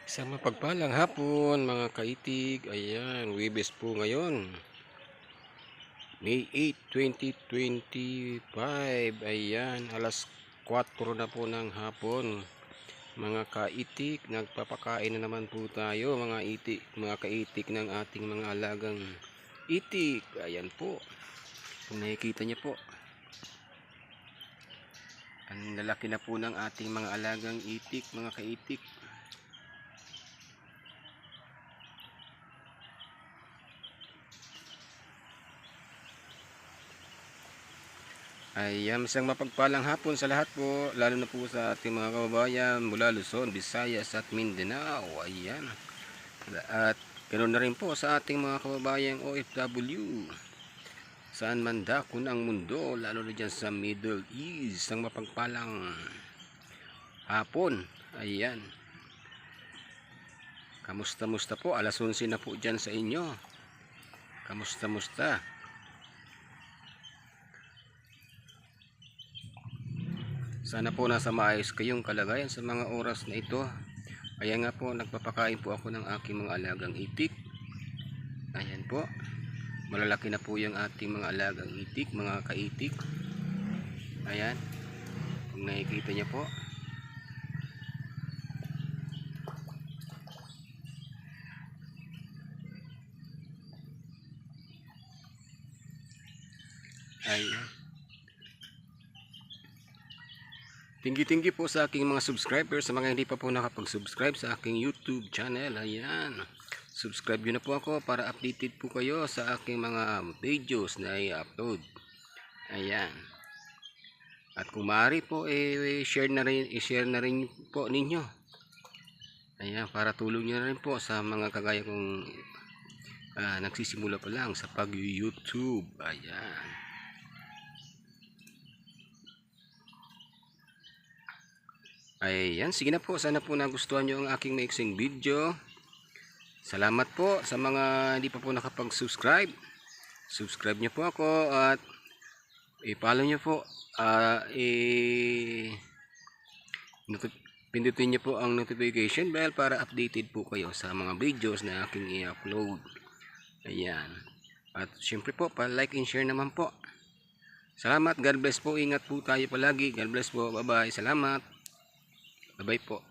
Isang mapagpalang hapon mga kaitig. Ayan, Huwebes po ngayon. May 8, 2025. Ayan, alas 4 na po ng hapon. Mga kaitik, nagpapakain na naman po tayo mga kaitik ng ating mga alagang itik. Ayan po. Kung nakikita niyo po. Ang lalaki na po ng ating mga alagang itik, mga kaitik. Ayan, isang mapagpalang hapon sa lahat po, lalo na po sa ating mga kababayan mula Luzon, Visayas at Mindanao. Ayan. At ganoon na rin po sa ating mga kababayang OFW. Saan man dako ng mundo, lalo na dyan sa Middle East, ang mapagpalang hapon. Ayan. Kamusta-musta po? Alas 11 na po dyan sa inyo. Kamusta-musta? Sana po nasa maayos kayong kalagayan sa mga oras na ito. Ayan nga po, nagpapakain po ako ng aking mga alagang itik. Ayan po. Malalaki na po yung ating mga alagang itik, mga kaitik. Ayan. Kung nakikita niyo po. Ayan. Tinggi-tinggi po sa aking mga subscribers, sa mga hindi pa po nakapag-subscribe sa aking YouTube channel. Ayan. Subscribe nyo na po ako para updated po kayo sa aking mga videos na i-upload. Ayan. At kung maaari po, i-share na rin po ninyo. Ayan, para tulong nyo na rin po sa mga kagaya kong nagsisimula pa lang sa pag-YouTube. Ayan. Ayan, sige na po. Sana po nagustuhan nyo ang aking maiksing video. Salamat po sa mga hindi pa po nakapag-subscribe. Subscribe nyo po ako at i-follow nyo po. Pindutin nyo po ang notification bell para updated po kayo sa mga videos na aking i-upload. Ayan. At syempre po, pa-like and share naman po. Salamat. God bless po. Ingat po tayo palagi. God bless po. Bye-bye. Salamat. Bye-bye po.